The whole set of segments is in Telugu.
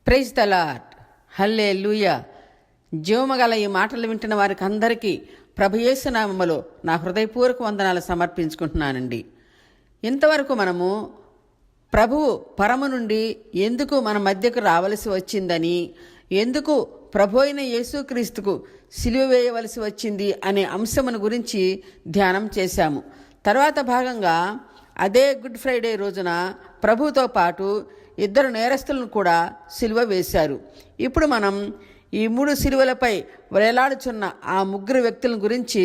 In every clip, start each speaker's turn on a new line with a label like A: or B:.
A: Praise the lord. హల్లెలూయా. జీవమగల ఈ మాటలు వింటున్న వారికి అందరికీ ప్రభు యేసు నామములో నా హృదయపూర్వక వందనాలు సమర్పించుకుంటున్నానండి. ఇంతవరకు మనము ప్రభువు పరము నుండి ఎందుకు మన మధ్యకు రావలసి వచ్చిందని, ఎందుకు ప్రభు అయిన యేసుక్రీస్తుకు సిలువ వేయవలసి వచ్చింది అనే అంశమును గురించి ధ్యానం చేశాము. తర్వాత భాగంగా అదే గుడ్ ఫ్రైడే రోజున ప్రభుతో పాటు ఇద్దరు నేరస్తులను కూడా సిలువ వేశారు. ఇప్పుడు మనం ఈ 3 సిలువలపై వేలాడుచున్న ఆ 3 వ్యక్తుల గురించి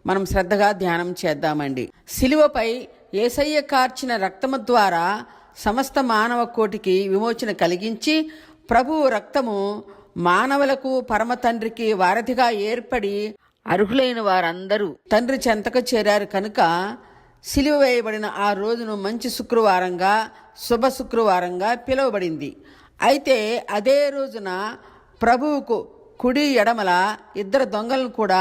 A: మనం శ్రద్ధగా ధ్యానం చేద్దామండి. సిలువపై యేసయ్య కార్చిన రక్తము ద్వారా సమస్త మానవ కోటికి విమోచన కలిగించి, ప్రభువు రక్తము మానవులకు పరమ తండ్రికి వారధిగా ఏర్పడి అర్హులైన వారందరూ తండ్రి చెంతకు చేరారు కనుక సిలువ వేయబడిన ఆ రోజును మంచి శుక్రవారంగా, శుభ శుక్రవారంగా పిలువబడింది. అయితే అదే రోజున ప్రభువుకు కుడి ఎడమల 2 దొంగలను కూడా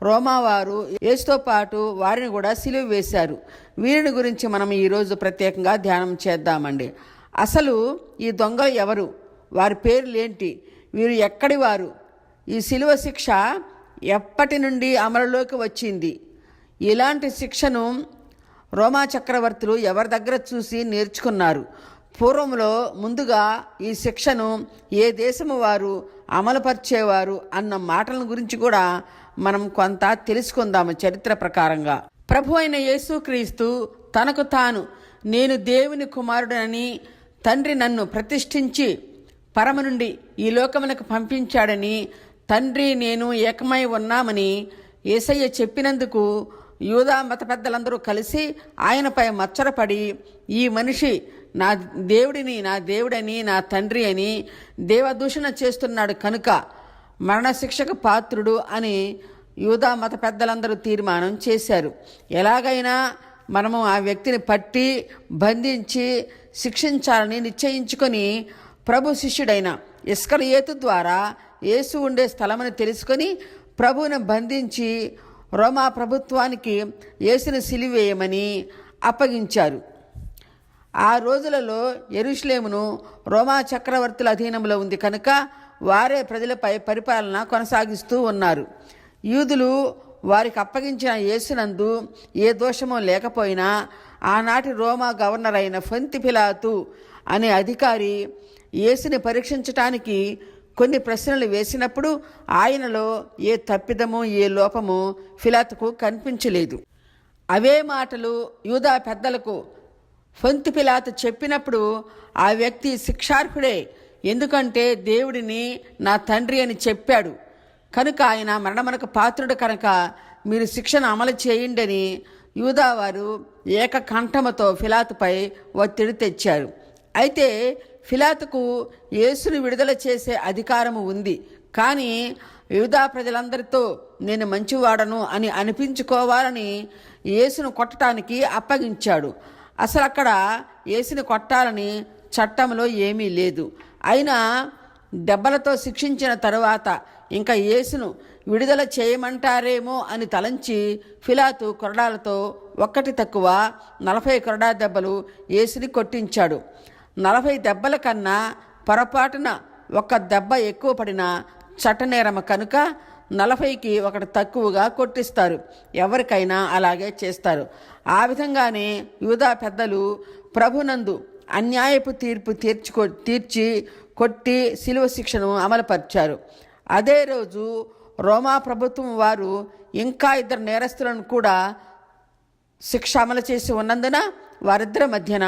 A: రోమావారు యేసుతో పాటు వారిని కూడా సిలువ వేశారు. వీరిని గురించి మనం ఈరోజు ప్రత్యేకంగా ధ్యానం చేద్దామండి. అసలు ఈ దొంగలు ఎవరు? వారి పేర్లేంటి? వీరు ఎక్కడి వారు? ఈ సిలువ శిక్ష ఎప్పటి నుండి అమలులోకి వచ్చింది? ఇలాంటి శిక్షను రోమా చక్రవర్తులు ఎవరి దగ్గర చూసి నేర్చుకున్నారు? పూర్వంలో ముందుగా ఈ శిక్షను ఏ దేశము వారు అమలుపరిచేవారు అన్న మాటల గురించి కూడా మనం కొంత తెలుసుకుందాము చరిత్ర ప్రకారంగా. ప్రభు అయిన యేసుక్రీస్తు తనకు తాను నేను దేవుని కుమారుడని, తండ్రి నన్ను ప్రతిష్ఠించి పరమ నుండి ఈ లోకమునకు పంపించాడని, తండ్రి నేను ఏకమై ఉన్నామని యేసయ్య చెప్పినందుకు యూదా మత పెద్దలందరూ కలిసి ఆయనపై మచ్చరపడి, ఈ మనిషి నా దేవుడని, నా తండ్రి అని దేవదూషణ చేస్తున్నాడు కనుక మరణశిక్షకు పాత్రుడు అని యూదా మత పెద్దలందరూ తీర్మానం చేశారు. ఎలాగైనా మనము ఆ వ్యక్తిని పట్టి బంధించి శిక్షించాలని నిశ్చయించుకొని ప్రభు శిష్యుడైన ఇస్కరియోతు ద్వారా యేసు ఉండే స్థలమని తెలుసుకొని ప్రభువును బంధించి రోమా ప్రభుత్వానికి యేసును సిలువేయమని అప్పగించారు. ఆ రోజులలో యెరూషలేమును రోమా చక్రవర్తుల అధీనంలో ఉంది కనుక వారే ప్రజలపై పరిపాలన కొనసాగిస్తూ ఉన్నారు. యూదులు వారికి అప్పగించిన యేసునందు ఏ దోషమో లేకపోయినా ఆనాటి రోమా గవర్నర్ అయిన పొంతి పిలాతు అనే అధికారి యేసుని పరీక్షించటానికి కొన్ని ప్రశ్నలు వేసినప్పుడు ఆయనలో ఏ తప్పిదము, ఏ లోపము పిలాతుకు కనిపించలేదు. అవే మాటలు యూదా పెద్దలకు పొంతి పిలాతు చెప్పినప్పుడు ఆ వ్యక్తి శిక్షార్హుడే, ఎందుకంటే దేవుడిని నా తండ్రి అని చెప్పాడు కనుక ఆయన మరణమునకు పాత్రుడు కనుక మీరు శిక్షను అమలు చేయండి అని యూదావారు ఏకకంఠముతో పిలాతుపై ఒత్తిడి తెచ్చారు. అయితే పిలాతుకు యేసును విడుదల చేసే అధికారము ఉంది, కానీ యూదా ప్రజలందరితో నేను మంచివాడను అని అనిపించుకోవాలని యేసును కొట్టడానికి అప్పగించాడు. అసలు అక్కడ యేసుని కొట్టాలని చట్టంలో ఏమీ లేదు. అయినా దెబ్బలతో శిక్షించిన తరువాత ఇంకా యేసును విడుదల చేయమంటారేమో అని తలంచి పిలాతు కొరడాలతో ఒక్కటి తక్కువ 40 కొరడా దెబ్బలు యేసుని కొట్టించాడు. 40 దెబ్బల కన్నా పొరపాటున 1 దెబ్బ ఎక్కువ పడిన చట్టనేరమ కనుక 40కి 1 తక్కువగా కొట్టిస్తారు. ఎవరికైనా అలాగే చేస్తారు. ఆ విధంగానే యూదా పెద్దలు ప్రభునందు అన్యాయపు తీర్పు తీర్చి కొట్టి శిలువ శిక్షను అమలుపరిచారు. అదే రోజు రోమా ప్రభుత్వం వారు ఇంకా 2 నేరస్తులను కూడా శిక్ష అమలు చేసి ఉన్నందున వారిద్దరి మధ్యన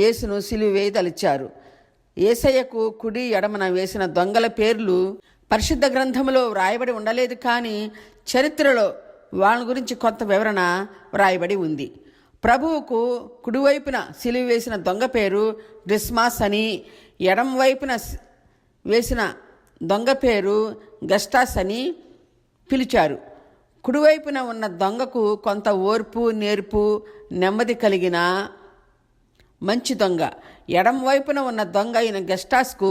A: యేసును సిలువ వేయదలిచారు. యేసయ్యకు కుడి ఎడమన వేసిన దొంగల పేర్లు పరిశుద్ధ గ్రంథంలో వ్రాయబడి ఉండలేదు, కానీ చరిత్రలో వాళ్ళ గురించి కొంత వివరణ వ్రాయబడి ఉంది. ప్రభువుకు కుడివైపున సిలువ వేసిన దొంగ పేరు డిస్మాస్ అని, ఎడమ వైపున వేసిన దొంగ పేరు గస్టాస్ అని పిలిచారు. కుడివైపున ఉన్న దొంగకు కొంత ఓర్పు, నేర్పు, నెమ్మది కలిగిన మంచి దొంగ. ఎడమ వైపున ఉన్న దొంగ అయిన గస్టాస్కు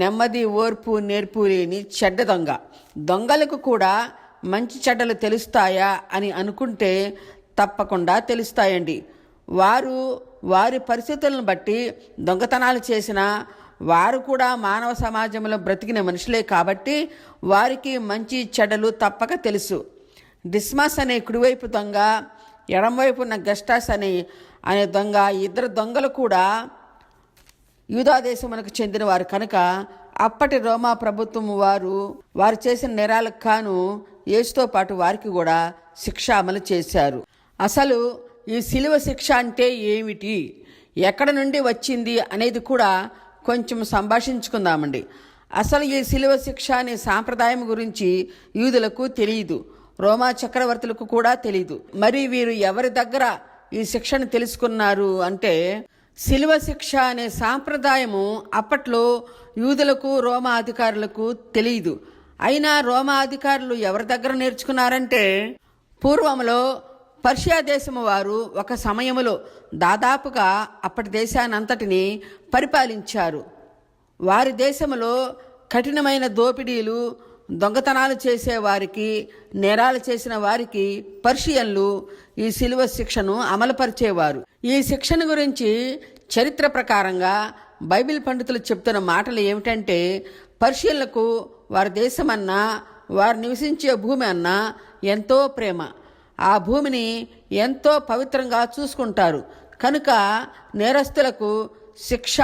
A: నెమ్మది, ఓర్పు, నేర్పు లేని చెడ్డ దొంగ. దొంగలకు కూడా మంచి చెడ్డలు తెలుస్తాయా అని అనుకుంటే తప్పకుండా తెలుస్తాయండి. వారి పరిస్థితులను బట్టి దొంగతనాలు చేసినా వారు కూడా మానవ సమాజంలో బ్రతికిన మనుషులే కాబట్టి వారికి మంచి చెడ్డలు తప్పక తెలుసు. డిస్మస్ అనే కుడివైపు దొంగ, ఎడమవైపు ఉన్న గస్టాస్ అనే దొంగ, ఇద్దరు దొంగలు కూడా యూదా దేశమునకు చెందినవారు కనుక అప్పటి రోమా ప్రభుత్వం వారు చేసిన నేరాలకు కాను యేసుతో పాటు వారికి కూడా శిక్ష అమలు చేశారు. అసలు ఈ శిలువ శిక్ష అంటే ఏమిటి, ఎక్కడ నుండి వచ్చింది అనేది కూడా కొంచెం సంభాషించుకుందామండి. అసలు ఈ శిలువ శిక్ష అనే సాంప్రదాయం గురించి యూదులకు తెలియదు, రోమా చక్రవర్తులకు కూడా తెలియదు. మరి వీరు ఎవరి దగ్గర ఈ శిక్షను తెలుసుకున్నారు అంటే, శిలువ శిక్ష అనే సాంప్రదాయము అప్పట్లో యూదులకు రోమా అధికారులకు తెలియదు. అయినా రోమా అధికారులు ఎవరి దగ్గర నేర్చుకున్నారంటే, పూర్వంలో పర్షియా దేశము వారు ఒక సమయములో దాదాపుగా అప్పటి దేశానంతటిని పరిపాలించారు. వారి దేశములో కఠినమైన దోపిడీలు, దొంగతనాలు చేసేవారికి, నేరాలు చేసిన వారికి పర్షియన్లు ఈ శిలువ శిక్షను అమలుపరిచేవారు. ఈ శిక్షను గురించి చరిత్ర ప్రకారంగా బైబిల్ పండితులు చెప్తున్న మాటలు ఏమిటంటే, పర్షియన్లకు వారి దేశమన్నా, వారు నివసించే భూమి అన్నా ఎంతో ప్రేమ. ఆ భూమిని ఎంతో పవిత్రంగా చూసుకుంటారు. కనుక నేరస్తులకు శిక్ష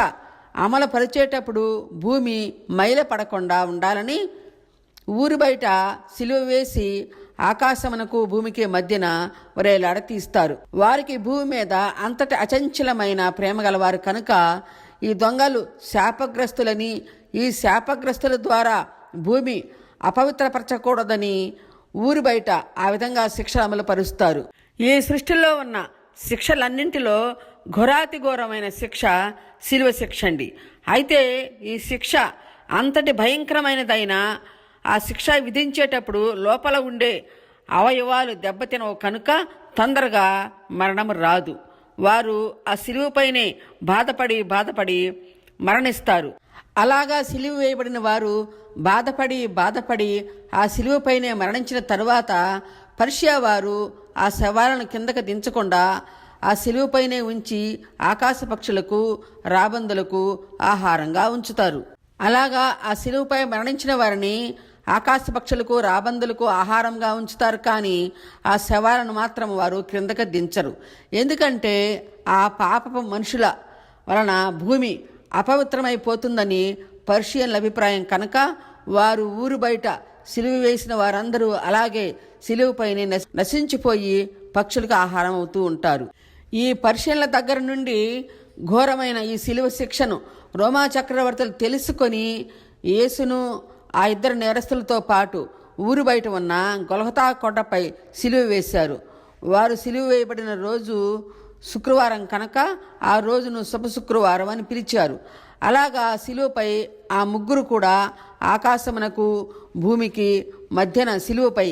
A: అమలు పరిచేటప్పుడు భూమి మైల పడకుండా ఉండాలని ఊరి బయట సిలువ వేసి ఆకాశమునకు భూమికి మధ్యన వేలాడతీస్తారు. వారికి భూమి మీద అంతటి అచంచలమైన ప్రేమ గలవారు కనుక ఈ దొంగలు శాపగ్రస్తులని, ఈ శాపగ్రస్తుల ద్వారా భూమి అపవిత్రపరచకూడదని ఊరి బయట ఆ విధంగా శిక్ష అమలు పరుస్తారు. ఈ సృష్టిలో ఉన్న శిక్షలన్నింటిలో ఘోరాతి ఘోరమైన శిక్ష శిలువ శిక్ష అండి. అయితే ఈ శిక్ష అంతటి భయంకరమైనదైనా ఆ శిక్ష విధించేటప్పుడు లోపల ఉండే అవయవాలు దెబ్బతినవు కనుక తొందరగా మరణం రాదు. వారు ఆ శిలువపైనే బాధపడి మరణిస్తారు. అలాగా సిలువ వేయబడిన వారు బాధపడి ఆ సిలువపైనే మరణించిన తరువాత పర్షియా వారు ఆ శవాలను కిందకు దించకుండా ఆ సిలువపైనే ఉంచి ఆకాశ పక్షులకు, రాబందులకు ఆహారంగా ఉంచుతారు. అలాగా ఆ సిలువపై మరణించిన వారిని ఆకాశ పక్షులకు, రాబందులకు ఆహారంగా ఉంచుతారు. కానీ ఆ శవాలను మాత్రం వారు క్రిందకు దించరు. ఎందుకంటే ఆ పాపపు మనుషుల వలన భూమి అపవిత్రమైపోతుందని పర్షియన్ల అభిప్రాయం కనుక వారు ఊరు బయట సిలువ వేసిన వారందరూ అలాగే సిలువపైనే నశించిపోయి పక్షులకు ఆహారం అవుతూ ఉంటారు. ఈ పర్షియన్ల దగ్గర నుండి ఘోరమైన ఈ సిలువ శిక్షను రోమా చక్రవర్తులు తెలుసుకొని యేసును ఆ ఇద్దరు నేరస్తులతో పాటు ఊరు బయట ఉన్న గొల్గొతా కొండపై సిలువ వేశారు. వారు సిలువ వేయబడిన రోజు శుక్రవారం కనుక ఆ రోజును శుభ శుక్రవారం అని పిలిచారు. అలాగా సిలువపై ఆ ముగ్గురు కూడా ఆకాశమునకు భూమికి మధ్యన సిలువపై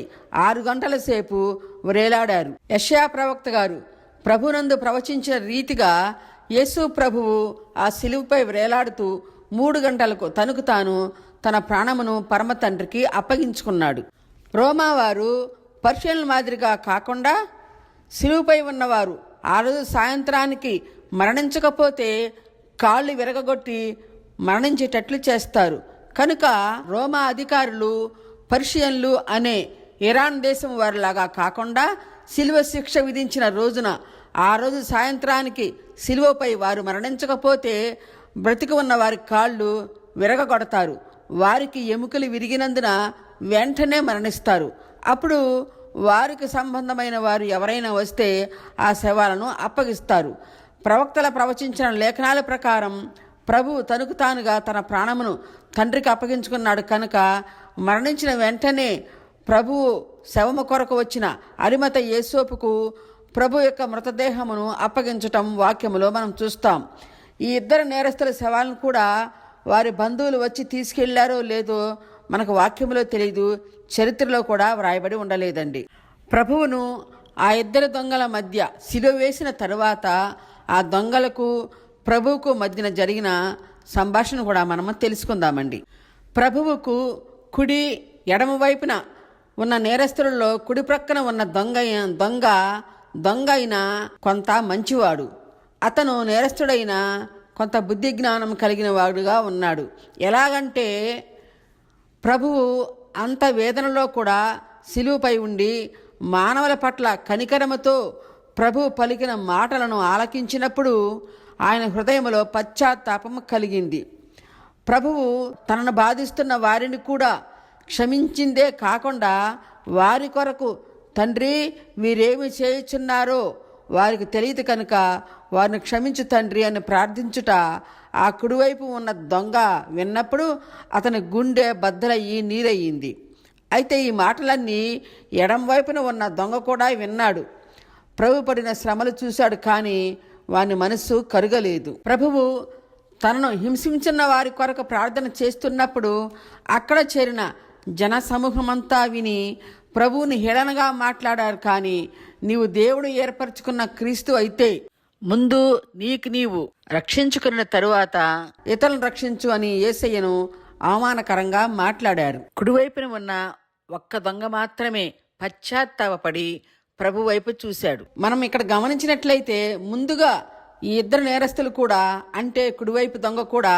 A: 6 గంటల సేపు వేలాడారు. యెషయా ప్రవక్త గారు ప్రభునందు ప్రవచించిన రీతిగా యేసు ప్రభువు ఆ సిలువపై వేలాడుతూ 3 గంటలకు తనకు తాను తన ప్రాణమును పరమ తండ్రికి అప్పగించుకున్నాడు. రోమా వారు పర్షియన్ల మాదిరిగా కాకుండా సిలువపై ఉన్నవారు ఆ రోజు సాయంత్రానికి మరణించకపోతే కాళ్ళు విరగగొట్టి మరణించేటట్లు చేస్తారు. కనుక రోమా అధికారులు పర్షియన్లు అనే ఇరాన్ దేశం వారిలాగా కాకుండా సిలువ శిక్ష విధించిన రోజున ఆ రోజు సాయంత్రానికి సిలువపై వారు మరణించకపోతే బ్రతికి ఉన్న వారి కాళ్ళు విరగగొడతారు. వారికి ఎముకలు విరిగినందున వెంటనే మరణిస్తారు. అప్పుడు వారికి సంబంధమైన వారు ఎవరైనా వస్తే ఆ శవాలను అప్పగిస్తారు. ప్రవక్తల ప్రవచించిన లేఖనాల ప్రకారం ప్రభు తనకు తానుగా తన ప్రాణమును తండ్రికి అప్పగించుకున్నాడు కనుక మరణించిన వెంటనే ప్రభువు శవము కొరకు వచ్చిన అరిమత యేసోపుకు ప్రభు యొక్క మృతదేహమును అప్పగించటం వాక్యములో మనం చూస్తాం. ఈ ఇద్దరు నేరస్తుల శవాలను కూడా వారి బంధువులు వచ్చి తీసుకెళ్లారో లేదో మనకు వాక్యములో తెలియదు, చరిత్రలో కూడా వ్రాయబడి ఉండలేదండి. ప్రభువును ఆ ఇద్దరు దొంగల మధ్య సిలువ వేసిన తరువాత ఆ దొంగలకు ప్రభువుకు మధ్యన జరిగిన సంభాషణ కూడా మనము తెలుసుకుందామండి. ప్రభువుకు కుడి ఎడమ వైపున ఉన్న నేరస్తులలో కుడి ప్రక్కన ఉన్న దొంగ అయిన కొంత మంచివాడు. అతను నేరస్తుడైన కొంత బుద్ధి జ్ఞానం కలిగిన వాడుగా ఉన్నాడు. ఎలాగంటే ప్రభువు అంత వేదనలో కూడా సిలువపై ఉండి మానవుల పట్ల కనికరముతో ప్రభువు పలికిన మాటలను ఆలకించినప్పుడు ఆయన హృదయంలో పశ్చాత్తాపము కలిగింది. ప్రభువు తనను బాధిస్తున్న వారిని కూడా క్షమించిందే కాకుండా వారి కొరకు, తండ్రి వీరేమి చేయుచున్నారో వారికి తెలియదు కనుక వారిని క్షమించు తండ్రి అని ప్రార్థించుట ఆ కుడివైపు ఉన్న దొంగ విన్నప్పుడు అతని గుండె బద్దలయ్యి నీరయ్యింది. అయితే ఈ మాటలన్నీ ఎడం వైపున ఉన్న దొంగ కూడా విన్నాడు. ప్రభు పడిన శ్రమలు చూశాడు, కానీ వాని మనస్సు కరుగలేదు. ప్రభువు తనను హింసించిన వారి కొరకు ప్రార్థన చేస్తున్నప్పుడు అక్కడ చేరిన జన సమూహమంతా విని ప్రభువుని హేళనగా మాట్లాడారు. కానీ నీవు దేవుడు ఏర్పరచుకున్న క్రీస్తు అయితే ముందు నీవు రక్షించుకున్న తరువాత ఇతరులను రక్షించు అని యేసయ్యను అవమానకరంగా మాట్లాడారు. కుడివైపున ఉన్న ఒక్క దొంగ మాత్రమే పశ్చాత్తాపపడి ప్రభు వైపు చూశాడు. మనం ఇక్కడ గమనించినట్లయితే ముందుగా ఈ ఇద్దరు నేరస్తులు కూడా, అంటే కుడివైపు దొంగ కూడా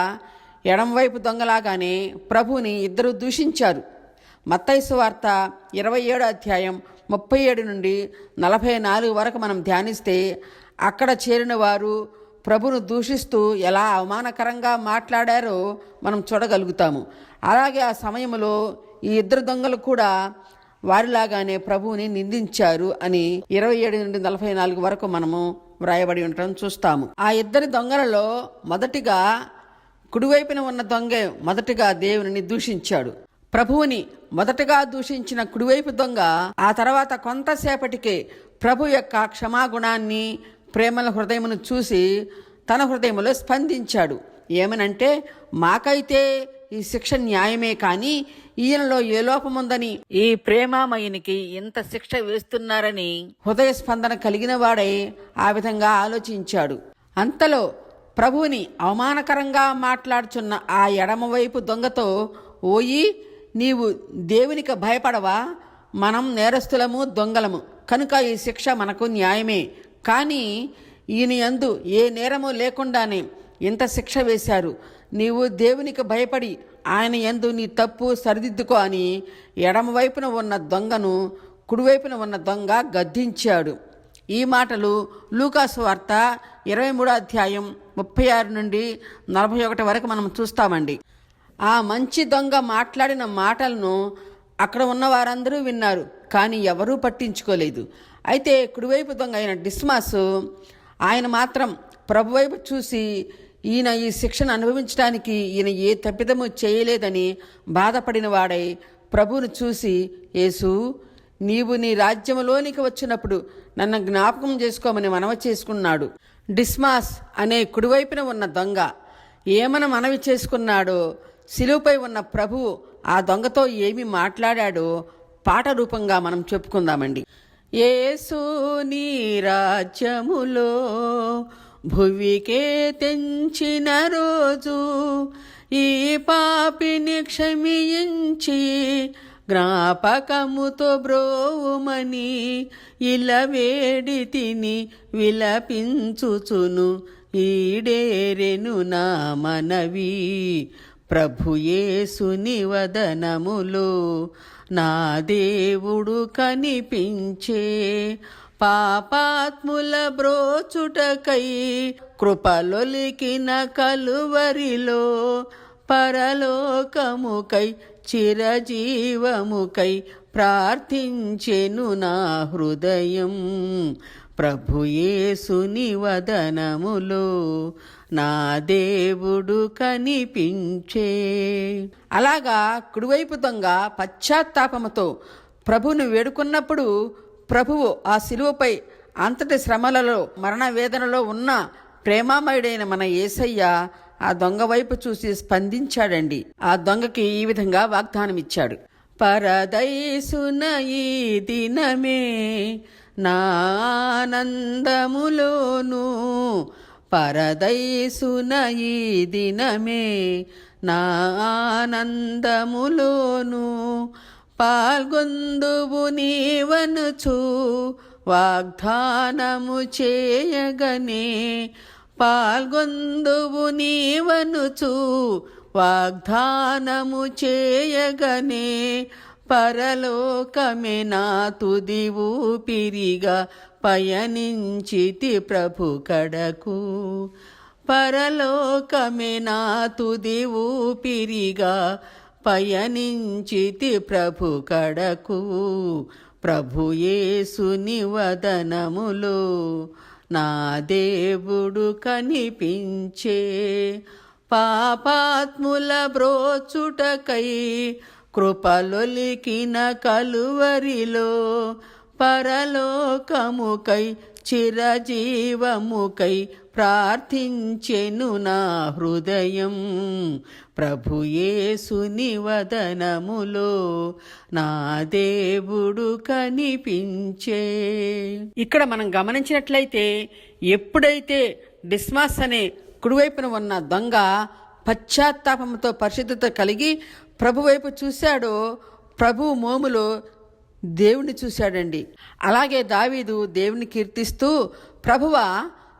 A: ఎడంవైపు దొంగలాగానే ప్రభువుని ఇద్దరు దూషించారు. మత్తయి సువార్త 27వ అధ్యాయం 37 నుండి 44 వరకు మనం ధ్యానిస్తే అక్కడ చేరిన వారు ప్రభును దూషిస్తూ ఎలా అవమానకరంగా మాట్లాడారో మనం చూడగలుగుతాము. అలాగే ఆ సమయంలో ఈ ఇద్దరు దొంగలు కూడా వారిలాగానే ప్రభువుని నిందించారు అని 27 నుండి 44 వరకు మనము వ్రాయబడి ఉండటం చూస్తాము. ఆ ఇద్దరి దొంగలలో మొదటిగా కుడివైపున ఉన్న దొంగ మొదటిగా దేవుని దూషించాడు. ప్రభువుని మొదటగా దూషించిన కుడివైపు దొంగ ఆ తర్వాత కొంతసేపటికే ప్రభు యొక్క క్షమాగుణాన్ని, ప్రేమల హృదయమును చూసి తన హృదయములో స్పందించాడు. ఏమనంటే, మాకైతే ఈ శిక్ష న్యాయమే, కానీ ఈయనలో ఏ లోపముందని ఈ ప్రేమామయునికి ఇంత శిక్ష వేస్తున్నారని హృదయ స్పందన కలిగిన వాడై ఆ విధంగా ఆలోచించాడు. అంతలో ప్రభువుని అవమానకరంగా మాట్లాడుచున్న ఆ ఎడమవైపు దొంగతో, ఓయి నీవు దేవునికి భయపడవా? మనం నేరస్తులము, దొంగలము కనుక ఈ శిక్ష మనకు న్యాయమే, కానీ ఈయన యందు ఏ నేరము లేకుండానే ఇంత శిక్ష వేశారు. నీవు దేవునికి భయపడి ఆయన యందు నీ తప్పు సరిదిద్దుకో అని ఎడమవైపున ఉన్న దొంగను కుడివైపున ఉన్న దొంగ గద్దించాడు. ఈ మాటలు లూకాసు వార్త 23వ అధ్యాయం 36 నుండి 41 వరకు మనం చూస్తామండి. ఆ మంచి దొంగ మాట్లాడిన మాటలను అక్కడ ఉన్న వారందరూ విన్నారు, కానీ ఎవరూ పట్టించుకోలేదు. అయితే కుడివైపు దొంగ అయిన డిస్మాసు ఆయన మాత్రం ప్రభువైపు చూసి ఈయన ఈ శిక్షను అనుభవించడానికి ఈయన ఏ తప్పిదము చేయలేదని బాధపడిన వాడై ప్రభువును చూసి, యేసు నీవు నీ రాజ్యములోనికి వచ్చినప్పుడు నన్ను జ్ఞాపకం చేసుకోమని మనవి చేసుకున్నాడు. డిస్మాస్ అనే కుడివైపున ఉన్న దొంగ ఏమని మనవి చేసుకున్నాడో, సిలువపై ఉన్న ప్రభువు ఆ దొంగతో ఏమి మాట్లాడాడో పాట రూపంగా మనం చెప్పుకుందామండి. యేసు నీ రాజ్యములో భువికే తెంచిన రోజు, ఈ పాపిని క్షమించి జ్ఞాపకముతో బ్రోవుమని ఇలా వేడి తిని విలపించుచును ఈడేరెను నా మనవి. ప్రభుయేసుని వదనములో నా దేవుడు కనిపించే, పాపాత్ముల బ్రోచుటకై కృపలొలికిన కలువరిలో, పరలోకముకై చిరజీవముకై ప్రార్థించెను నా హృదయం. ప్రభుయేసుని వదనములో నా దేవుడు కనిపించే. అలాగా కుడివైపు దొంగ పశ్చాత్తాపముతో ప్రభువును వేడుకున్నప్పుడు ప్రభువు ఆ శిలువపై అంతటి శ్రమలలో, మరణ వేదనలో ఉన్న ప్రేమామయుడైన మన యేసయ్య ఆ దొంగ వైపు చూసి స్పందించాడండి. ఆ దొంగకి ఈ విధంగా వాగ్దానం ఇచ్చాడు. పరదైసున ఈ దినమే నా ఆనందములోను, పరదైసున ఈ దినమే నా ఆనందములోను, పాల్గొందువు నీవనుచు వాగ్దానము చేయగనే, పాల్గొందువు నీవనుచు వాగ్దానము చేయగనే పరలోకమే నా తుది ఊపిరిగా పయనించితి ప్రభు కడకు. పరలోకమే నా తుది ఊపిరిగా పయనించితి ప్రభు కడకు. ప్రభు యేసుని వదనములో నా దేవుడు కనిపించే. పాపాత్ముల బ్రోచుటకై కృపలొలికిన కలువరిలో పరలోకముకై చిరజీవముకై ప్రార్థించెను నా హృదయం. ప్రభు యేసుని వదనములో నా దేవుడు కనిపించే. ఇక్కడ మనం గమనించినట్లయితే ఎప్పుడైతే డిస్మాస్ అనే కుడివైపున ఉన్న దొంగ పశ్చాత్తాపంతో పరిశుద్ధత కలిగి ప్రభు వైపు చూశాడో ప్రభు మోములో దేవుని చూశాడండి. అలాగే దావీదు దేవుని కీర్తిస్తూ, ప్రభువా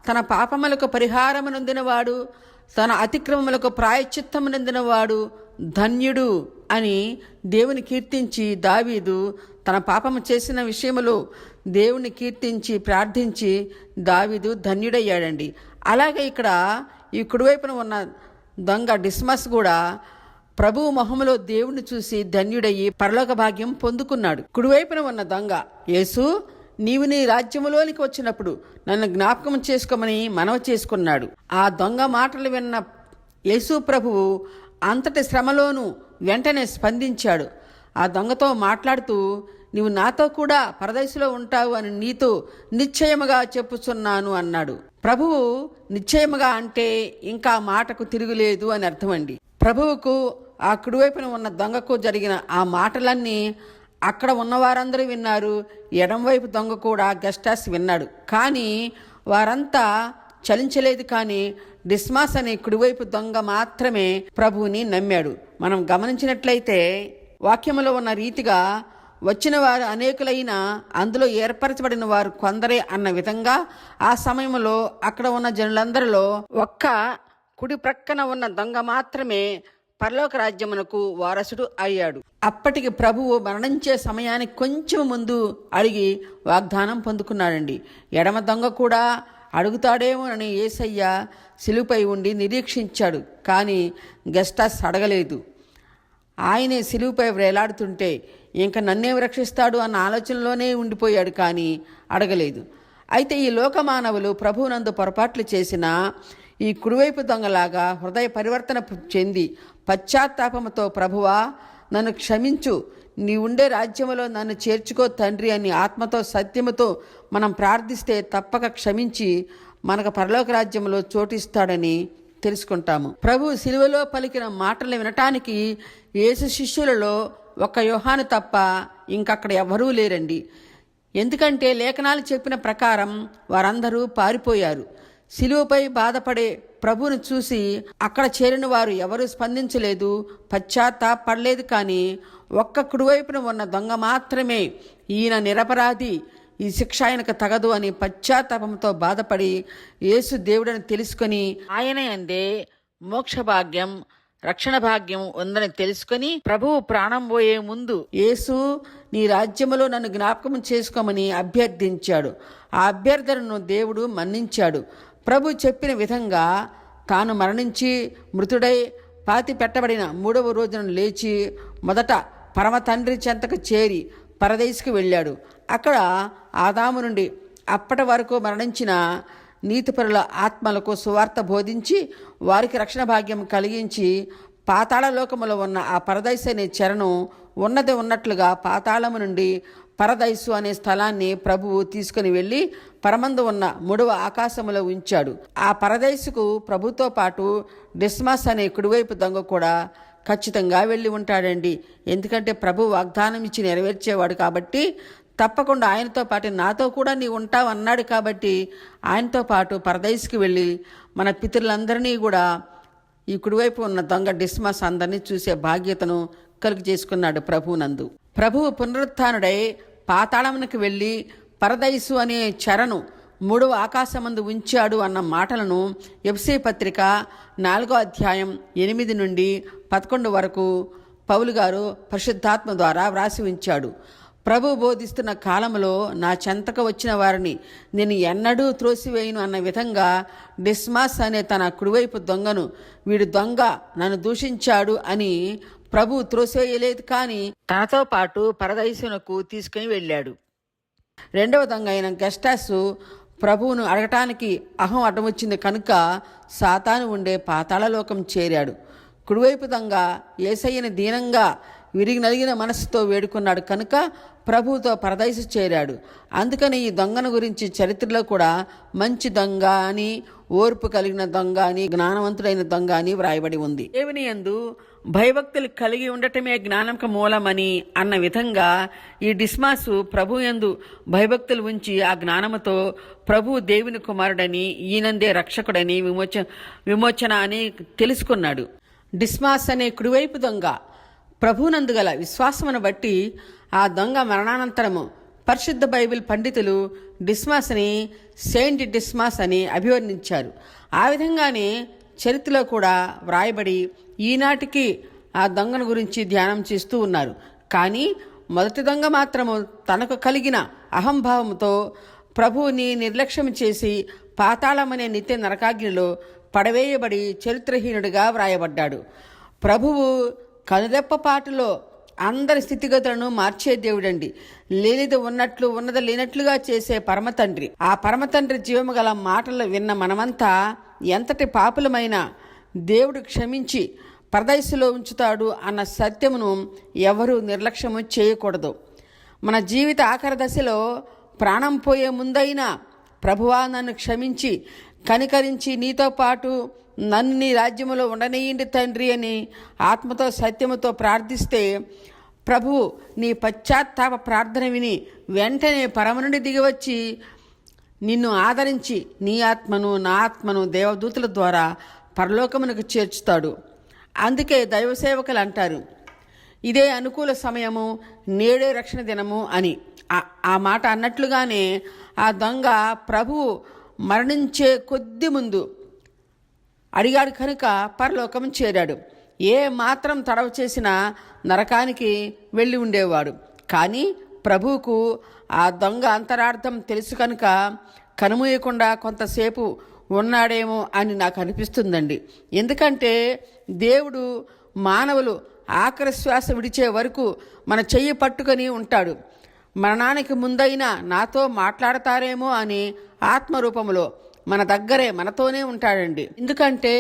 A: తన పాపములకు పరిహారమునందినవాడు, తన అతిక్రమములకు ప్రాయశ్చిత్తమునందినవాడు ధన్యుడు అని దేవుని కీర్తించి దావీదు తన పాపము చేసిన విషయములో దేవుని కీర్తించి ప్రార్థించి దావీదు ధన్యుడయ్యాడండి. అలాగే ఇక్కడ ఈ కుడివైపున ఉన్న దొంగ డిస్మస్ కూడా ప్రభువు మొహములో దేవుణ్ణి చూసి ధన్యుడయ్యి పరలోక భాగ్యం పొందుకున్నాడు. కుడివైపున ఉన్న దొంగ, యేసు నీవు నీ రాజ్యములోనికి వచ్చినప్పుడు నన్ను జ్ఞాపకం చేసుకోమని మనవి చేసుకున్నాడు. ఆ దొంగ మాటలు విన్న యేసు ప్రభువు అంతటి శ్రమలోనూ వెంటనే స్పందించాడు. ఆ దొంగతో మాట్లాడుతూ, నీవు నాతో కూడా పరదేశంలో ఉంటావు అని నీతో నిశ్చయముగా చెప్పుచున్నాను అన్నాడు. ప్రభువు నిశ్చయముగా అంటే ఇంకా మాటకు తిరుగులేదు అని అర్థమండి. ప్రభువుకు ఆ కుడివైపున ఉన్న దొంగకు జరిగిన ఆ మాటలన్నీ అక్కడ ఉన్నవారందరూ విన్నారు. ఎడంవైపు దొంగ కూడా గెస్టాస్ విన్నాడు. కానీ వారంతా చలించలేదు. కానీ డిస్మాస్ అనే కుడివైపు దొంగ మాత్రమే ప్రభువుని నమ్మాడు. మనం గమనించినట్లయితే వాక్యములో ఉన్న రీతిగా వచ్చిన వారు అనేకులైన అందులో ఏర్పరచబడిన వారు కొందరే అన్న విధంగా ఆ సమయంలో అక్కడ ఉన్న జనులందరిలో ఒక్క కుడి ప్రక్కన ఉన్న దొంగ మాత్రమే పరలోక రాజ్యమునకు వారసుడు అయ్యాడు. అప్పటికి ప్రభువు మరణించే సమయానికి కొంచెం ముందు అడిగి వాగ్దానం పొందుకున్నాడండి. ఎడమ దొంగ కూడా అడుగుతాడేమోనని యేసయ్య సిలువపై ఉండి నిరీక్షించాడు. కానీ గెస్టాస్ అడగలేదు. ఆయనే సిలువపై వేలాడుతుంటే ఇంకా నన్నేం రక్షిస్తాడు అన్న ఆలోచనలోనే ఉండిపోయాడు. కానీ అడగలేదు. అయితే ఈ లోకమానవులు ప్రభువునందు పొరపాట్లు చేసిన ఈ కుడివైపు దొంగలాగా హృదయ పరివర్తన చెంది పశ్చాత్తాపముతో, ప్రభువా నన్ను క్షమించు, నీ ఉండే రాజ్యములో నన్ను చేర్చుకో తండ్రి అని ఆత్మతో సత్యముతో మనం ప్రార్థిస్తే తప్పక క్షమించి మనకు పరలోక రాజ్యంలో చోటిస్తాడని తెలుసుకుంటాము. ప్రభు సిలువలో పలికిన మాటలు వినటానికి యేసు శిష్యులలో ఒక్క యోహాను తప్ప ఇంకక్కడ ఎవరూ లేరండి. ఎందుకంటే లేఖనాలు చెప్పిన ప్రకారం వారందరూ పారిపోయారు. సిలువపై బాధపడే ప్రభువును చూసి అక్కడ చేరిన వారు ఎవరూ స్పందించలేదు, పశ్చాత్తాపడలేదు. కానీ ఒక్క కుడివైపున ఉన్న దొంగ మాత్రమే ఈయన నిరపరాధి, ఈ శిక్ష ఆయనకు తగదు అని పశ్చాత్తాపంతో బాధపడి యేసు దేవుడని తెలుసుకొని ఆయనే అందే మోక్ష భాగ్యం, రక్షణ భాగ్యం ఉందని తెలుసుకొని ప్రభువు ప్రాణం పోయే ముందు యేసు నీ రాజ్యములో నన్ను జ్ఞాపకం చేసుకోమని అభ్యర్థించాడు. ఆ అభ్యర్థనను దేవుడు మన్నించాడు. ప్రభు చెప్పిన విధంగా తాను మరణించి మృతుడై పాతి పెట్టబడిన 3వ రోజున లేచి మొదట పరమ తండ్రి చెంతకు చేరి పరదేశికి వెళ్ళాడు. అక్కడ ఆదాము నుండి అప్పటి వరకు మరణించిన నీతిపరుల ఆత్మలకు సువార్త బోధించి వారికి రక్షణ భాగ్యం కలిగించి పాతాళ లోకములో ఉన్న ఆ పరదైసు అనే చెరను ఉన్నది ఉన్నట్లుగా పాతాళము నుండి పరదైసు అనే స్థలాన్ని ప్రభువు తీసుకుని వెళ్ళి పరమందు ఉన్న 3వ ఆకాశములో ఉంచాడు. ఆ పరదైసుకు ప్రభుతో పాటు డిస్మాస్ అనే కుడివైపు దొంగ కూడా ఖచ్చితంగా వెళ్ళి ఉంటాడండి. ఎందుకంటే ప్రభు వాగ్దానం ఇచ్చి నెరవేర్చేవాడు కాబట్టి తప్పకుండా ఆయనతో పాటు నాతో కూడా నీవు ఉంటావు అన్నాడు. కాబట్టి ఆయనతో పాటు పరదైసుకి వెళ్ళి మన పితరులందరినీ కూడా ఈ కుడివైపు ఉన్న దొంగ డిస్మాస్ అందరినీ చూసే బాధ్యతను కలుగు చేసుకున్నాడు ప్రభువునందు. ప్రభువు పునరుత్థానుడై పాతాళమునకు వెళ్ళి పరదైసు అనే చెరను మూడవ ఆకాశమందు ఉంచాడు అన్న మాటలను ఎఫెసీ పత్రిక 4వ అధ్యాయం 8 నుండి 11 వరకు పౌలు గారు పరిశుద్ధాత్మ ద్వారా వ్రాసి ఉంచాడు. ప్రభు బోధిస్తున్న కాలంలో నా చెంతకు వచ్చిన వారిని నేను ఎన్నడూ త్రోసివేయను అన్న విధంగా డిస్మాస్ అనే తన కుడివైపు దొంగను, వీడు దొంగ నన్ను దూషించాడు అని ప్రభు త్రోసివేయలేదు, కానీ తనతో పాటు పరదైసునకు తీసుకుని వెళ్ళాడు. రెండవ దొంగ అయిన గెస్టాసు ప్రభువును అడగటానికి అహం అడ్డమొచ్చింది కనుక సాతాను ఉండే పాతాళలోకం చేరాడు. కుడివైపు దొంగ యేసయ్యని దీనంగా విరిగి నలిగిన మనసుతో వేడుకున్నాడు కనుక ప్రభువుతో పరదైసు చేరాడు. అందుకని ఈ దొంగను గురించి చరిత్రలో కూడా మంచి దొంగ అని, ఓర్పు కలిగిన దొంగ అని, జ్ఞానవంతుడైన దొంగ అని వ్రాయబడి ఉంది. దేవుని యందు భయభక్తులు కలిగి ఉండటమే జ్ఞానంకు మూలమని అన్న విధంగా ఈ డిస్మాసు ప్రభు యందు భయభక్తులు ఉంచి ఆ జ్ఞానముతో ప్రభు దేవుని కుమారుడని, ఈయనందే రక్షకుడని, విమోచన అని తెలుసుకున్నాడు. డిస్మాస్ అనే కుడివైపు దొంగ ప్రభునందు గల విశ్వాసమును బట్టి ఆ దొంగ మరణానంతరము పరిశుద్ధ బైబిల్ పండితులు డిస్మాస్ని సెయింట్ డిస్మాస్ అని అభివర్ణించారు. ఆ విధంగానే చరిత్రలో కూడా వ్రాయబడి ఈనాటికి ఆ దొంగను గురించి ధ్యానం చేస్తూ ఉన్నారు. కానీ మొదటి దొంగ మాత్రము తనకు కలిగిన అహంభావంతో ప్రభువుని నిర్లక్ష్యం చేసి పాతాళమనే నిత్య నరకాగ్నిలో పడవేయబడి చరిత్రహీనుడిగా వ్రాయబడ్డాడు. ప్రభువు కనురెప్పపాటులో అందరి స్థితిగతులను మార్చే దేవుడండి. లేనిది ఉన్నట్లు, ఉన్నది లేనట్లుగా చేసే పరమతండ్రి. ఆ పరమతండ్రి జీవము గల మాటలు విన్న మనమంతా ఎంతటి పాపులమైనా దేవుడు క్షమించి పరదైసులో ఉంచుతాడు అన్న సత్యమును ఎవరూ నిర్లక్ష్యము చేయకూడదు. మన జీవిత ఆఖరి దశలో ప్రాణం పోయే ముందైనా ప్రభువా నన్ను క్షమించి కనికరించి నీతో పాటు నన్ను నీ రాజ్యములో ఉండనీయండి తండ్రి అని ఆత్మతో సత్యముతో ప్రార్థిస్తే ప్రభువు నీ పశ్చాత్తాప ప్రార్థన విని వెంటనే పరమ నుండి దిగివచ్చి నిన్ను ఆదరించి నీ ఆత్మను నా ఆత్మను దేవదూతల ద్వారా పరలోకమునకు చేర్చుతాడు. అందుకే దైవ సేవకులు అంటారు, ఇదే అనుకూల సమయము, నేడే రక్షణ దినము అని. ఆ మాట అన్నట్లుగానే ఆ దొంగ ప్రభువు మరణించే కొద్ది ముందు అడిగాడు కనుక పరలోకం చేరాడు. ఏ మాత్రం తడవ చేసినా నరకానికి వెళ్ళి ఉండేవాడు. కానీ ప్రభువుకు ఆ దొంగ అంతరార్థం తెలుసు కనుక కనుమూయకుండా కొంతసేపు ఉన్నాడేమో అని నాకు అనిపిస్తుందండి. ఎందుకంటే దేవుడు మానవులు ఆఖరి శ్వాస విడిచే వరకు మన చెయ్యి పట్టుకొని ఉంటాడు. మరణానికి ముందైనా నాతో మాట్లాడతారేమో అని ఆత్మరూపములో మన దగ్గరే మనతోనే ఉంటాడండి. ఎందుకంటే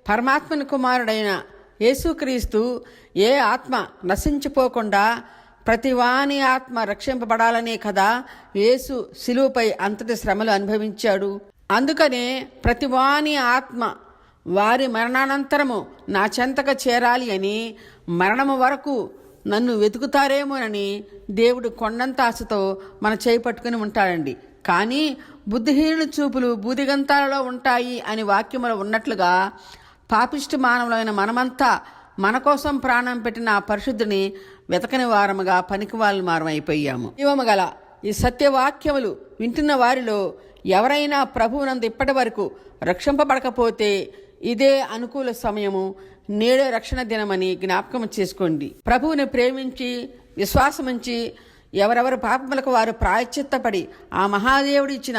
A: పరమాత్మని కుమారుడైన యేసుక్రీస్తు ఏ ఆత్మ నశించిపోకుండా ప్రతివాని ఆత్మ రక్షింపబడాలనే కదా యేసు శిలువపై అంతటి శ్రమలు అనుభవించాడు. అందుకనే ప్రతివాని ఆత్మ వారి మరణానంతరము నా చెంతక చేరాలి అని మరణము వరకు నన్ను వెతుకుతారేమోనని దేవుడు కొండంత ఆశతో మన చేయి పట్టుకుని ఉంటాడండి. కానీ బుద్ధిహీనుల చూపులు బూదిగంతాలలో ఉంటాయి అని వాక్యములో ఉన్నట్లుగా పాపిష్టి మానవులైన మనమంతా మన కోసం ప్రాణం పెట్టిన ఆ పరిశుద్ధిని వెతకని వారముగా పనికి వాళ్ళ మారం అయిపోయాము. జీవముగల ఈ సత్యవాక్యములు వింటున్న వారిలో ఎవరైనా ప్రభువునందు ఇప్పటి వరకు రక్షింపబడకపోతే ఇదే అనుకూల సమయము, నేడే రక్షణ దినమని జ్ఞాపకం చేసుకోండి. ప్రభువుని ప్రేమించి విశ్వాసముంచి ఎవరెవరు పాపములకు వారు ప్రాయశ్చిత్తపడి ఆ మహాదేవుడు ఇచ్చిన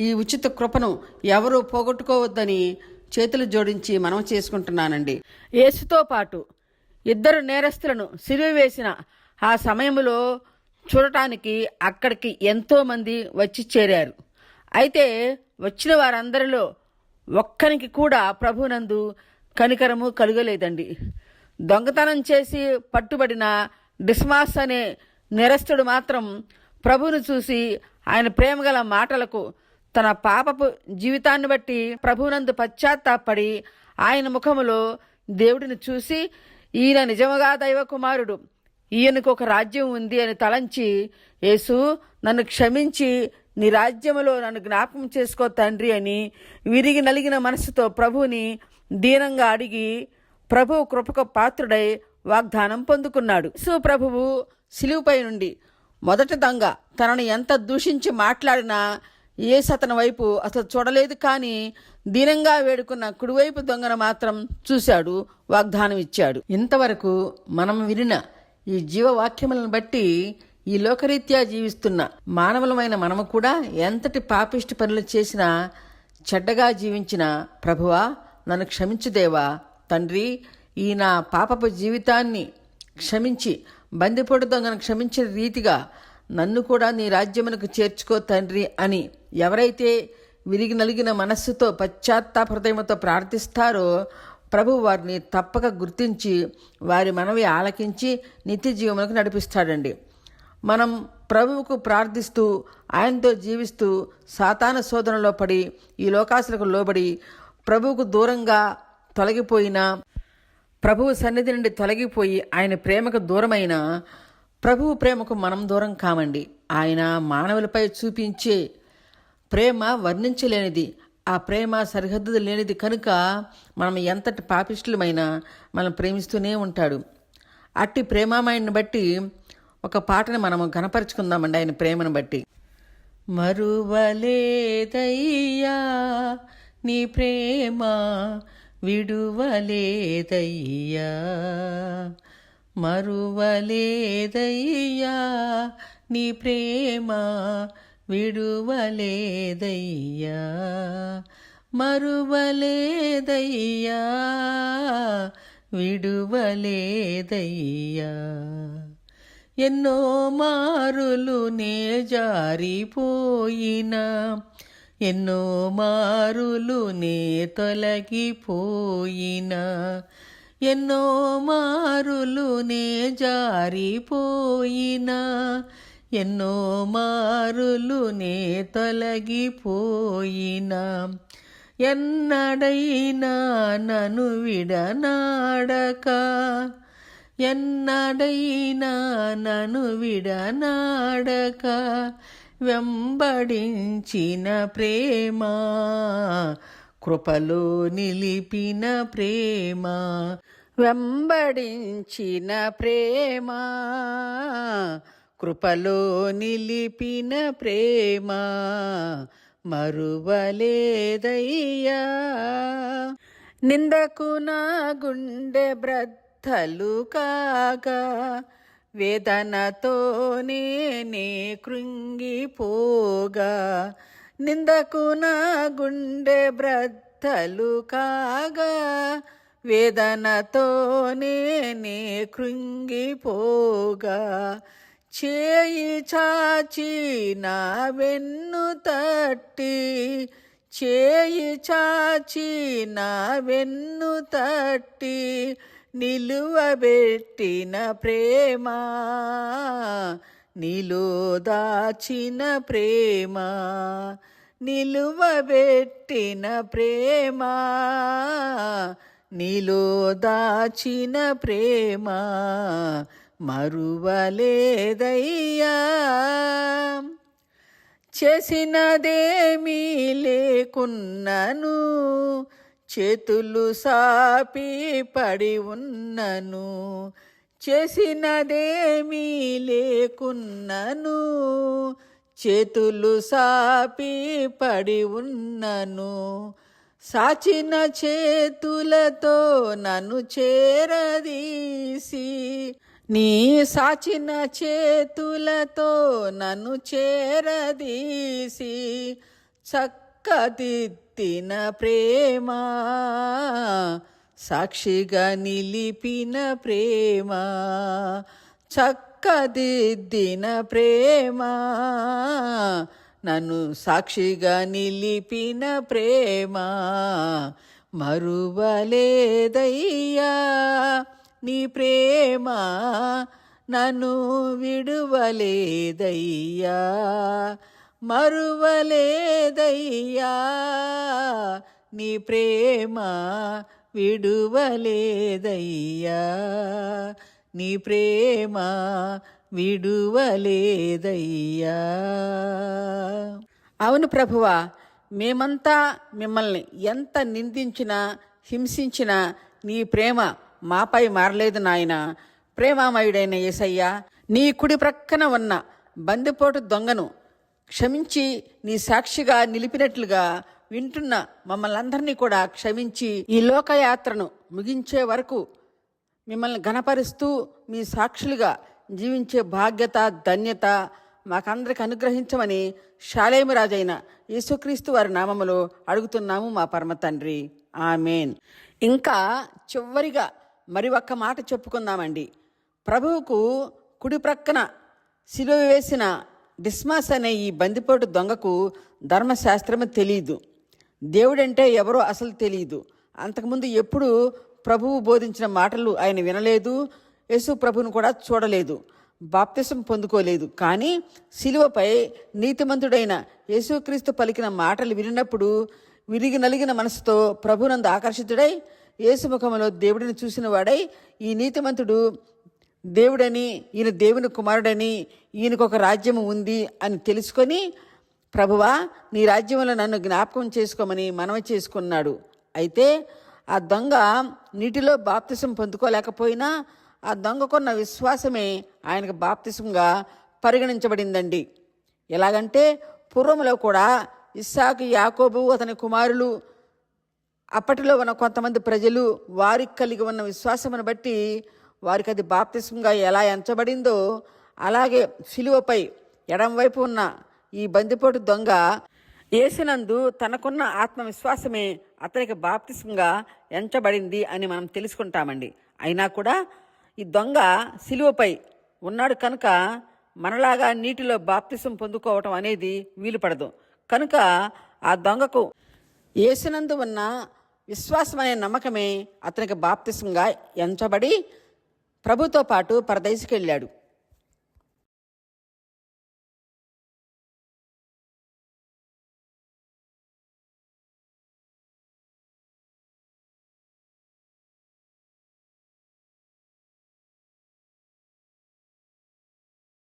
A: ఈ ఉచిత కృపను ఎవరూ పోగొట్టుకోవద్దని చేతులు జోడించి మనం చేసుకుంటున్నానండి. యేసుతో పాటు ఇద్దరు నేరస్తులను సిలువ వేసిన ఆ సమయంలో చూడటానికి అక్కడికి ఎంతోమంది వచ్చి చేరారు. అయితే వచ్చిన వారందరిలో ఒక్కరికి కూడా ప్రభునందు కనికరము కలుగలేదండి. దొంగతనం చేసి పట్టుబడిన డిస్మాస్ అనే నేరస్తుడు మాత్రం ప్రభువును చూసి ఆయన ప్రేమగల మాటలకు తన పాపపు జీవితాన్ని బట్టి ప్రభువునందు పశ్చాత్తాపడి ఆయన ముఖములో దేవుడిని చూసి ఈయన నిజముగా దైవ కుమారుడు, ఈయనకు ఒక రాజ్యం ఉంది అని తలంచి, యేసు నన్ను క్షమించి నీ రాజ్యములో నన్ను జ్ఞాపకం చేసుకో తండ్రి అని విరిగి నలిగిన మనసుతో ప్రభువుని దీనంగా అడిగి ప్రభువు కృపకు పాత్రుడై వాగ్దానం పొందుకున్నాడు. యేసు ప్రభువు శిలువపై నుండి మొదటి దొంగ తనను ఎంత దూషించి మాట్లాడినా యేసు అతని వైపు అసలు చూడలేదు, కానీ దీనంగా వేడుకున్న కుడివైపు దొంగను మాత్రం చూశాడు, వాగ్దానం ఇచ్చాడు. ఇంతవరకు మనం వినిన ఈ జీవవాక్యములను బట్టి ఈ లోకరీత్యా జీవిస్తున్న మానవులమైన మనము కూడా ఎంతటి పాపిష్టి పనులు చేసినా, చెడ్డగా జీవించిన ప్రభువా నన్ను క్షమించు దేవా, తండ్రి ఈ నా పాపపు జీవితాన్ని క్షమించి బందిపోటు దొంగను క్షమించిన రీతిగా నన్ను కూడా నీ రాజ్యమునకు చేర్చుకో తండ్రి అని ఎవరైతే విరిగి నలిగిన మనస్సుతో పశ్చాత్తాప హృదయంతో ప్రార్థిస్తారో ప్రభు వారిని తప్పక గుర్తించి వారి మనవి ఆలకించి నిత్య జీవమునకు నడిపిస్తాడండి. మనం ప్రభువుకు ప్రార్థిస్తూ ఆయనతో జీవిస్తూ సాతాను శోధనలో పడి ఈ లోకాసులకు లోబడి ప్రభువుకు దూరంగా తొలగిపోయిన, ప్రభువు సన్నిధి నుండి తొలగిపోయి ఆయన ప్రేమకు దూరమైన ప్రభువు ప్రేమకు మనం దూరం కామండి. ఆయన మానవులపై చూపించే ప్రేమ వర్ణించలేనిది, ఆ ప్రేమ సరిహద్దు లేనిది కనుక మనం ఎంతటి పాపిష్టులమైనా మనం ప్రేమిస్తూనే ఉంటాడు. అట్టి ప్రేమామయాన్ని బట్టి ఒక పాటను మనము ఘనపరుచుకుందామండి ఆయన ప్రేమను బట్టి. మరువలేదయ్యా నీ ప్రేమ విడువలేదయ్యా, మరువలేదయ్యా నీ ప్రేమ విడువలేదయ్యా, మరువలేదయ్యా విడువలేదయ్యా. ఎన్నో మారులు నే జారిపోయినా, ఎన్నో మారులు నే తొలగిపోయినా, ఎన్నో మారులు నే జారిపోయినా, ఎన్నో మారులు నే తొలగిపోయినా, ఎన్నడైనా నన్ను విడనాడక, ఎన్నడైనా నన్ను విడనాడక వెంబడించిన ప్రేమ, కృపలో నిలిపిన ప్రేమ, వెంబడించిన ప్రేమ, కృపలో నిలిపిన ప్రేమ మరువలేదయ్యా. నిందకు నా గుండె బ్రద్దలు కాగా, వేదనతో నేనే కృంగిపోగా, నిందకు నా గుండె బ్రద్దలు కాగా, వేదనతో నేనే కృంగిపోగా, చేయి చాచి నా వెన్ను తట్టి, చేయి చాచి నా వెన్ను తట్టి నిలువబెట్టిన ప్రేమ, నీలో దాచిన ప్రేమ, నిలువబెట్టిన ప్రేమ, నీలో దాచిన ప్రేమ మరువలేదయ్యా. చేసినదేమీ లేకున్నను, చేతులు సాపి పడి ఉన్నను, చేసినదేమీ లేకున్నను, చేతులు సాపి పడి ఉన్నను, సాచిన చేతులతో నన్ను చేరదీసి, నీ సాచిన చేతులతో నన్ను చేరదీసి చక్కదిద్దిన ప్రేమ, సాక్షిగా నిలిపిన ప్రేమ, చక్కదిద్దిన ప్రేమ, నన్ను సాక్షిగా నిలిపిన ప్రేమ మరువలేదయ్యా. నీ ప్రేమ నన్ను విడువలేదయ్యా, మరువలేదయ్యా. నీ ప్రేమ విడువలేదయ్యా, నీ ప్రేమ విడువలేదయ్యా. అవును ప్రభువా, మేమంతా మిమ్మల్ని ఎంత నిందించినా హింసించినా నీ ప్రేమ మాపై మారలేదు నాయన. ప్రేమామయుడైన యేసయ్యా, నీ కుడి ప్రక్కన ఉన్న బందిపోటు దొంగను క్షమించి నీ సాక్షిగా నిలిపినట్లుగా వింటున్న మమ్మల్ని అందరినీ కూడా క్షమించి ఈ లోకయాత్రను ముగించే వరకు మిమ్మల్ని ఘనపరుస్తూ మీ సాక్షులుగా జీవించే బాధ్యత ధన్యత మాకందరికి అనుగ్రహించమని షాలేము రాజైన యేసుక్రీస్తు వారి నామములో అడుగుతున్నాము మా పరమ తండ్రి. ఆమేన్. ఇంకా చివరిగా మరి ఒక్క మాట చెప్పుకుందామండి. ప్రభువుకు కుడి ప్రక్కన సిలువ వేసిన డిస్మాస్ అనే ఈ బందిపోటు దొంగకు ధర్మశాస్త్రము తెలియదు, దేవుడంటే ఎవరో అసలు తెలియదు. అంతకుముందు ఎప్పుడు ప్రభువు బోధించిన మాటలు ఆయన వినలేదు, యేసు ప్రభువును కూడా చూడలేదు, బాప్తిసం పొందుకోలేదు. కానీ సిలువపై నీతిమంతుడైన యేసుక్రీస్తు పలికిన మాటలు వినినప్పుడు విరిగి నలిగిన మనసుతో ప్రభునందు ఆకర్షితుడై యేసు ముఖములో దేవుడిని చూసిన వాడై ఈ నీతిమంతుడు దేవుడని, ఈయన దేవుని కుమారుడని, ఈయనకు ఒక రాజ్యము ఉంది అని తెలుసుకొని, ప్రభువా నీ రాజ్యంలో నన్ను జ్ఞాపకం చేసుకోమని మనవి చేసుకున్నాడు. అయితే ఆ దొంగ నీటిలో బాప్తిసం పొందుకోలేకపోయినా ఆ దొంగకున్న విశ్వాసమే ఆయనకు బాప్తిసంగా పరిగణించబడిందండి. ఎలాగంటే పూర్వంలో కూడా ఇస్సాకు, యాకోబు, అతని కుమారులు, అప్పటిలో ఉన్న కొంతమంది ప్రజలు వారికి కలిగి ఉన్న విశ్వాసమును బట్టి వారికి అది బాప్తిసంగా ఎలా ఎంచబడిందో, అలాగే సిలువపై ఎడంవైపు ఉన్న ఈ బందిపోటు దొంగ యేసునందు తనకున్న ఆత్మవిశ్వాసమే అతనికి బాప్తిసంగా ఎంచబడింది అని మనం తెలుసుకుంటామండి. అయినా కూడా ఈ దొంగ సిలువపై ఉన్నాడు కనుక మనలాగా నీటిలో బాప్తిసం పొందుకోవటం అనేది వీలుపడదు. కనుక ఆ దొంగకు యేసునందు ఉన్న విశ్వాసం అనే నమ్మకమే అతనికి బాప్తిసంగా ఎంచబడి ప్రభుతో పాటు పరదేశికి వెళ్ళాడు.